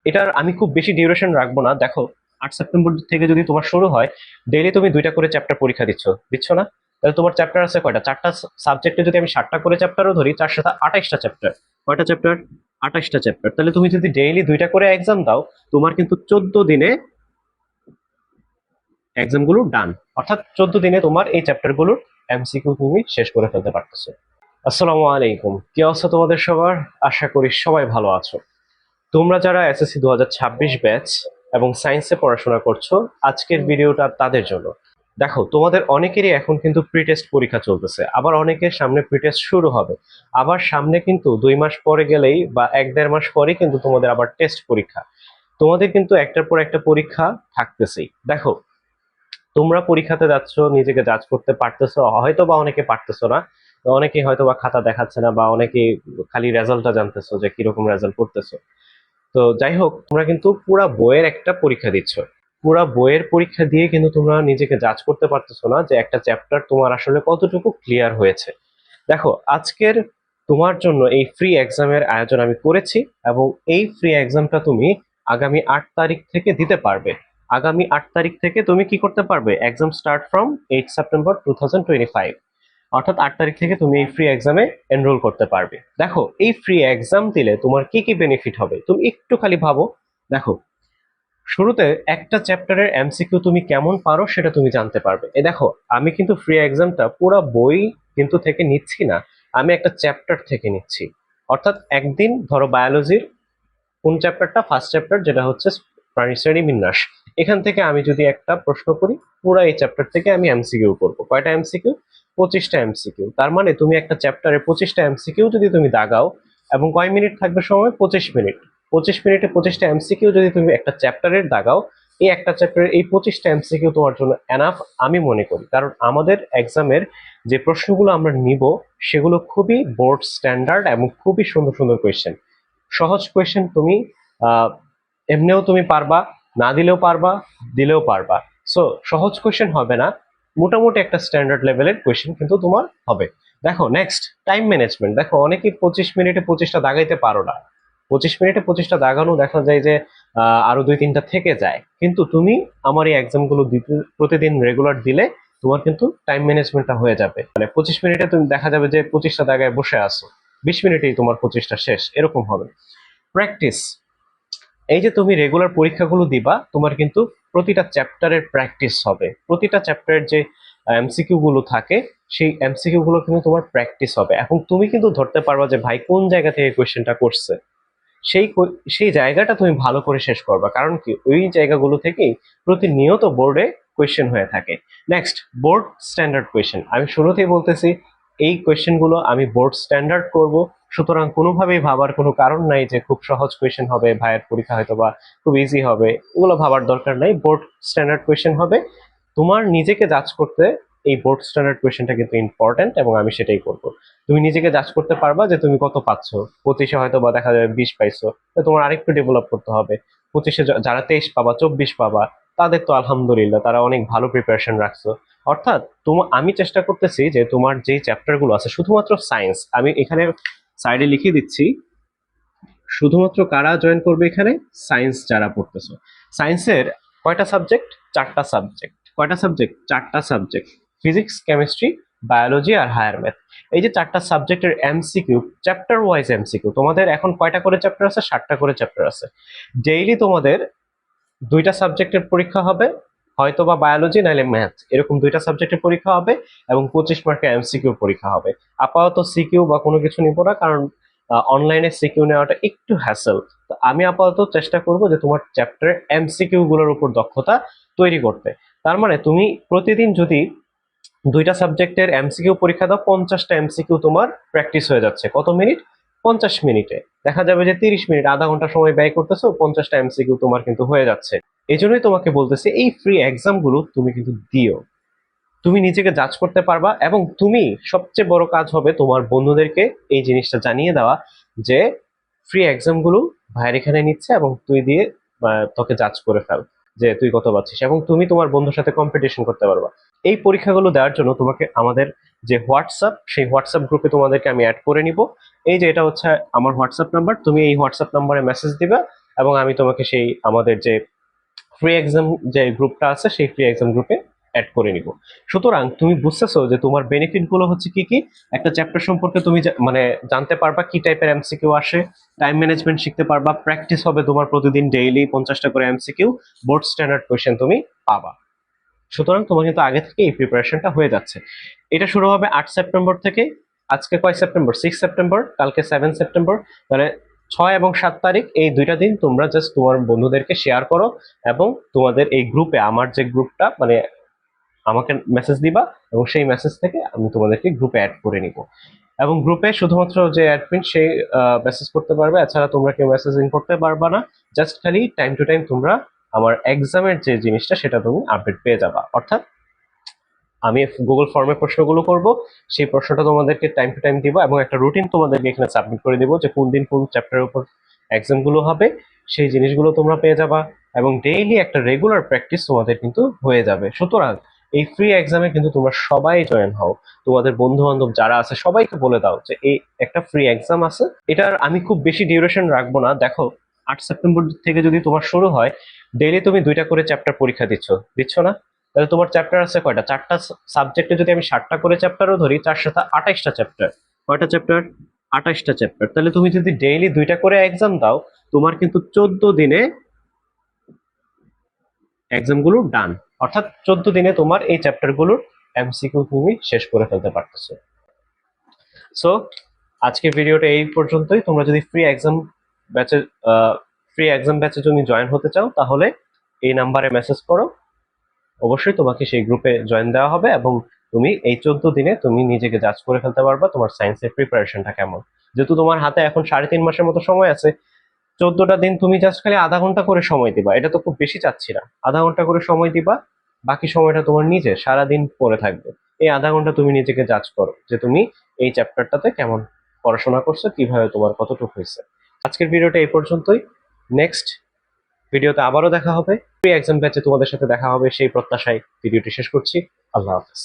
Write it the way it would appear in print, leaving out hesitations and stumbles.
এটার আমি খুব বেশি ডিউরেশন রাখবো না। দেখো, 8 সেপ্টেম্বর থেকে যদি তোমার শুরু হয়, ডেইলি তুমি 2টা করে চ্যাপ্টার পরীক্ষা দিচ্ছ না? তাহলে তোমার চ্যাপ্টার আছে কয়টা? 4টা সাবজেক্টে যদি আমি 7টা করে চ্যাপ্টারও ধরি, 4 সাথে 28টা চ্যাপ্টার। কয়টা চ্যাপ্টার? 28টা চ্যাপ্টার। তাহলে তুমি যদি ডেইলি 2টা করে এক্সাম দাও, তোমার কিন্তু 14 দিনে এক্সাম গুলো ডান। অর্থাৎ 14 দিনে তোমার এই চ্যাপ্টার গুলোর এমসিকিউ তুমি শেষ করে ফেলতে পারতেছো। আসসালামু আলাইকুম, কি অবস্থা তোমাদের সবার? আশা করি সবাই ভালো আছো। তোমরা যারা এসএসসি 2026 ব্যাচ এবং সায়েন্সে পড়াশোনা করছো, আজকের ভিডিওটা তাদের জন্য। দেখো, তোমাদের অনেকেরই এখন কিন্তু প্রি টেস্ট পরীক্ষা চলতেছে, আবার অনেকের সামনে প্রি টেস্ট শুরু হবে, আবার সামনে কিন্তু 2 মাস পরে গেলেই বা 1-1.5 মাস পরেই কিন্তু তোমাদের আবার টেস্ট পরীক্ষা। তোমাদের কিন্তু একটার পর একটা পরীক্ষা থাকতেছেই। দেখো, তোমরা পরীক্ষাতে যাচ্ছ, নিজেকে জাজ করতে পারতেছো, হয়তো বা অনেকে পারতেছো না, অনেকে হয়তো বা খাতা দেখাচ্ছে না, বা অনেকে খালি রেজাল্টটা জানতেছো যে কিরকম রেজাল্ট করতেছো। তো যাই হোক, তোমরা কিন্তু পুরা বইয়ের একটা পরীক্ষা দিচ্ছ। পুরা বইয়ের পরীক্ষা দিয়ে কিন্তু তোমরা নিজেকে জাজ করতে পারতেছো না যে একটা চ্যাপ্টার তোমার আসলে কতটুকু ক্লিয়ার হয়েছে। দেখো, আজকের তোমার জন্য এই ফ্রি এক্সামের আয়োজন আমি করেছি, এবং এই ফ্রি এক্সামটা তুমি আগামী 8 তারিখ থেকে দিতে পারবে। আগামী 8 তারিখ থেকে তুমি কি করতে পারবে? Exam start from 8 September 2025। অর্থাৎ 8 তারিখ থেকে তুমি এই ফ্রি এক্সামে এনরোল করতে পারবে। দেখো, এই ফ্রি এক্সাম দিলে তোমার কি কি বেনিফিট হবে তুমি একটু খালি ভাবো। দেখো, শুরুতে একটা চ্যাপ্টারের এমসিকিউ তুমি কেমন পারো সেটা তুমি জানতে পারবে। দেখো, আমি কিন্তু ফ্রি এক্সামটা পুরো বই কিন্তু থেকে নিচ্ছি না, আমি একটা চ্যাপ্টার থেকে নিচ্ছি। অর্থাৎ একদিন ধরো বায়োলজির কোন চ্যাপ্টারটা, ফার্স্ট চ্যাপ্টার যেটা হচ্ছে প্রাণী শ্রেণী বিন্যাস, এখান থেকে আমি যদি একটা প্রশ্ন করি, পুরো এই চ্যাপ্টার থেকে আমি এমসিকিউ করবো। কয়টা এমসিকিউ? 25টা এমসিকিউ। তার মানে তুমি একটা চ্যাপ্টারে 25টা এমসিকিউ যদি তুমি দাগাও, এবং কয় মিনিট থাকবে সময়? 25 মিনিট। 25 মিনিটে 25টা এমসিকিউ যদি তুমি একটা চ্যাপ্টারের দাগাও, এই একটা চ্যাপ্টারের এই 25টা এমসিকিউ তোমার জন্য এনাফ আমি মনে করি। কারণ আমাদের এক্সামের যে প্রশ্নগুলো আমরা নিব, সেগুলো খুবই বোর্ড স্ট্যান্ডার্ড এবং খুবই সুন্দর সুন্দর কোয়েশ্চেন। সহজ কোয়েশ্চেন তুমি এমনিও তুমি পারবা, না দিলেও পারবা, দিলেও পারবা। সো সহজ কোয়েশ্চেন হবে না, মোটামুটি একটা স্ট্যান্ডার্ড লেভেলের কোয়েশ্চেন কিন্তু তোমার হবে। দেখো, নেক্সট টাইম ম্যানেজমেন্ট। দেখো, অনেকেই 25 মিনিটে 25টা দাগাইতে পারো না। 25 মিনিটে 25টা দাগানো দেখা যায় যে আরো 2-3টা থেকে যায়। কিন্তু তুমি আমার এই এক্সাম গুলো প্রতিদিন রেগুলার দিলে তোমার কিন্তু টাইম ম্যানেজমেন্টটা হয়ে যাবে। মানে 25 মিনিটে তুমি দেখা যাবে যে 25টা জায়গায় বসে আছো, 20 মিনিটেই তোমার 25টা শেষ, এরকম হবে। প্র্যাকটিস। এই যে তুমি রেগুলার পরীক্ষাগুলো দিবা, তোমার কিন্তু প্রতিটা চ্যাপ্টারের প্র্যাকটিস হবে। প্রতিটা চ্যাপ্টারের যে এমসিকিউ গুলো থাকে, সেই এমসিকিউ গুলো কিন্তু তোমার প্র্যাকটিস হবে, এবং তুমি কিন্তু ধরতে পারবা যে ভাই কোন জায়গা থেকে কোয়েশ্চেনটা করছে। সেই জায়গাটা তুমি ভালো করে শেষ করবা, কারণ কি ওই জায়গাগুলো থেকেই প্রতিনিয়ত বোর্ডে কোয়েশ্চেন হয়ে থাকে। Next, board standard question. আমি শুরুতেই বলতেছি, এই কোয়েশ্চেনগুলো আমি বোর্ড স্ট্যান্ডার্ড করব। সুতরাং কোনোভাবেই ভাবার কোনো কারণ নাই যে খুব সহজ কোয়েশ্চেন হবে, ভাইয়ের পরীক্ষা হয়তো বা খুব ইজি হবে, এগুলো ভাবার দরকার নাই। বোর্ড স্ট্যান্ডার্ড কোয়েশ্চেন হবে। তোমার নিজেকে জাজ করতে এই বোর্ড স্ট্যান্ডার্ড কোয়েশ্চেনটা কিন্তু ইম্পর্টেন্ট, এবং আমি সেটাই করব। তুমি নিজেকে জাজ করতে পারবা যে তুমি কত পাচ্ছ। 25-এ হয়তো বা দেখা যাবে 20 পাইছো, তো তোমার আরেকটু ডেভেলপ করতে হবে। 25-এ যারা 23 পাবা, 24 পাবা, তাদের তো আলহামদুলিল্লাহ, তারা অনেক ভালো প্রিপারেশন রাখছো। অর্থাৎ আমি চেষ্টা করতেছি যে তোমার যেই চ্যাপ্টার গুলো আছে, শুধুমাত্র সায়েন্স, আমি এখানে সাইডে লিখে দিচ্ছি, শুধুমাত্র কারা জয়েন করবে এখানে? সায়েন্স যারা পড়তেছো। সায়েন্সের কয়টা সাবজেক্ট? 4টা সাবজেক্ট। কয়টা সাবজেক্ট? 4টা সাবজেক্ট। ফিজিক্স, কেমিস্ট্রি, বায়োলজি আর হায়ার ম্যাথ। এই যে 4টা সাবজেক্টের এমসিকিউ, চ্যাপ্টার ওয়াইজ এমসিকিউ। তোমাদের এখন কয়টা করে চ্যাপ্টার আছে? 7টা করে চ্যাপ্টার আছে। ডেইলি তোমাদের 2টা সাবজেক্টের পরীক্ষা হবে, হয়তো বা বায়োলজি নাহলে ম্যাথ, এরকম 2টা সাবজেক্টের পরীক্ষা হবে, এবং 25 মার্কের এমসিকিউ পরীক্ষা হবে। আপাতত সিকিউ বা কোনো কিছু নিব না, কারণ অনলাইনে সিকিউ নেওয়াটা একটু হ্যাসেল। তো আমি আপাতত চেষ্টা করব যে তোমার চ্যাপ্টারের এমসিকিউ গুলোর উপর দক্ষতা তৈরি করতে। তার মানে তুমি প্রতিদিন যদি 2টা সাবজেক্টের এমসিকিউ পরীক্ষা দাও, 50টা এমসিকিউ তোমার প্র্যাকটিস হয়ে যাচ্ছে। কত মিনিট? 50 মিনিটে। দেখা যাবে যে 30 মিনিট, আধা ঘন্টা সময় ব্যয় করতেছো, 50টা এমসিকিউ তোমার কিন্তু হয়ে যাচ্ছে। এই জন্যই তোমাকে বলতেছি, এই ফ্রি এক্সাম গুলো তুমি কিন্তু দিও। তুমি নিজেকে জাজ করতে পারবা, এবং তুমি সবচেয়ে বড় কাজ হবে তোমার বন্ধুদেরকে এই জিনিসটা জানিয়ে দেওয়া যে ফ্রি এক্সাম গুলো ভাইয়ের এখানে নিচ্ছে, এবং তুই দিয়ে তোকে জাজ করে ফেল যে তুই কত পাচ্ছিস, এবং তুমি তোমার বন্ধুর সাথে কম্পিটিশন করতে পারবা। এই পরীক্ষাগুলো দেওয়ার জন্য তোমাকে আমাদের যে হোয়াটসঅ্যাপ, সেই হোয়াটসঅ্যাপ গ্রুপে তোমাদেরকে আমি অ্যাড করে নিব। এই যে এটা হচ্ছে আমার হোয়াটসঅ্যাপ নাম্বার, তুমি এই হোয়াটসঅ্যাপ নাম্বারে মেসেজ দিবে, এবং আমি তোমাকে সেই আমাদের যে ফ্রি এক্সাম যে গ্রুপটা আছে সেই ফ্রি এক্সাম গ্রুপে অ্যাড করে নিব। সুতরাং তুমি বুঝতেছো যে তোমার বেনিফিট গুলো হচ্ছে কি কি। একটা চ্যাপ্টার সম্পর্কে তুমি মানে জানতে পারবা কি টাইপের এমসিকিউ আসে, টাইম ম্যানেজমেন্ট শিখতে পারবা, প্র্যাকটিস হবে তোমার প্রতিদিন ডেইলি 50টা করে এমসিকিউ, বোর্ড স্ট্যান্ডার্ড কোয়েশ্চেন তুমি পাবা। সুতরাং তোমার কিন্তু আগে থেকে এই প্রিপারেশনটা হয়ে যাচ্ছে। এটা শুরু হবে 8 সেপ্টেম্বর থেকে। আজকে কয় সেপ্টেম্বর? 6 সেপ্টেম্বর, কালকে 7 সেপ্টেম্বর। তাহলে 6 এবং 7 তারিখ এই দুইটা দিন তোমরা জাস্ট তোমার বন্ধুদেরকে শেয়ার করো এবং তোমাদের এই গ্রুপে, আমার যে গ্রুপটা মানে আমাকে মেসেজ দিবা এবং সেই মেসেজ থেকে আমি তোমাদেরকে গ্রুপে অ্যাড করে নিব। এবং গ্রুপে শুধুমাত্র যে অ্যাডমিন সে মেসেজ করতে পারবে, এছাড়া তোমরা কেউ মেসেজিং করতে পারবা না। জাস্ট খালি টাইম টু টাইম তোমরা আমার এক্সামের যে জিনিসটা সেটা তুমি আপডেট পেয়ে যাবা। অর্থাৎ আমি গুগল ফর্মে প্রশ্নগুলো করব, সেই প্রশ্নটা তোমাদেরকে টাইম টু টাইম দিব এবং একটা রুটিন তোমাদেরকে এখানে সাবমিট করে দিব যে কোন দিন কোন চ্যাপ্টারের উপর এক্সাম গুলো হবে, সেই জিনিসগুলো তোমরা পেয়ে যাবা এবং ডেইলি একটা রেগুলার প্র্যাকটিস তোমাদের কিন্তু হয়ে যাবে। সুতরাং এই ফ্রি এক্সামে কিন্তু তোমরা সবাই জয়েন হও, তোমাদের বন্ধু বান্ধব যারা আছে সবাইকে বলে দাও যে এই একটা ফ্রি এক্সাম আছে। এটার আমি খুব বেশি ডিউরেশন রাখবো না। দেখো 8 সেপ্টেম্বর থেকে যদি তোমার শুরু হয়, ডেইলি তুমি 2টা করে চ্যাপ্টার পরীক্ষা দিচ্ছ না? তাহলে তোমার চ্যাপ্টার আছে কয়টা? 4টা সাবজেক্টে যদি আমি 7টা করে চ্যাপ্টারও ধরি, 4 7 28টা চ্যাপ্টার। কয়টা চ্যাপ্টার? 28টা চ্যাপ্টার। তাহলে তুমি যদি ডেইলি 2টা করে এক্সাম দাও, তোমার কিন্তু 14 দিনে এক্সাম গুলো ডান। অর্থাৎ 14 দিনে তোমার এই চ্যাপ্টার গুলোর এমসিকিউ তুমি শেষ করে ফেলতে পারতেছো। সো আজকের ভিডিওটা এই পর্যন্তই। তোমরা যদি ব্যাচে ফ্রি এক্সাম ব্যাচে যদি জয়েন হতে চাও তাহলে এই নাম্বারে মেসেজ করো, অবশ্যই তোমাকে সেই গ্রুপে জয়েন দেওয়া হবে এবং তুমি এই 14 দিনে তুমি নিজেকে জাজ করে ফেলতে পারবা তোমার সায়েন্সের প্রিপারেশনটা কেমন। যেহেতু তোমার হাতে এখন 3.5 মাসের মতো সময় আছে, 14টা দিন তুমি জাস্ট খালি আধা ঘন্টা করে সময় দিবা, এটা তো খুব বেশি চাচ্ছি না। আধা ঘন্টা করে সময় দিবা, বাকি সময়টা তোমার নিজে সারাদিন পড়ে থাকবে। এই আধা ঘন্টা তুমি নিজেকে জাজ করো যে তুমি এই চ্যাপ্টারটাতে কেমন পড়াশোনা করছো, কিভাবে তোমার কতটুকু হয়েছে। আজকের ভিডিওটা এই পর্যন্তই। নেক্সট ভিডিওতে আবারও দেখা হবে, প্রি এক্সাম ব্যাচে তোমাদের সাথে দেখা হবে সেই প্রত্যাশায় ভিডিওটি শেষ করছি। আল্লাহ হাফেজ।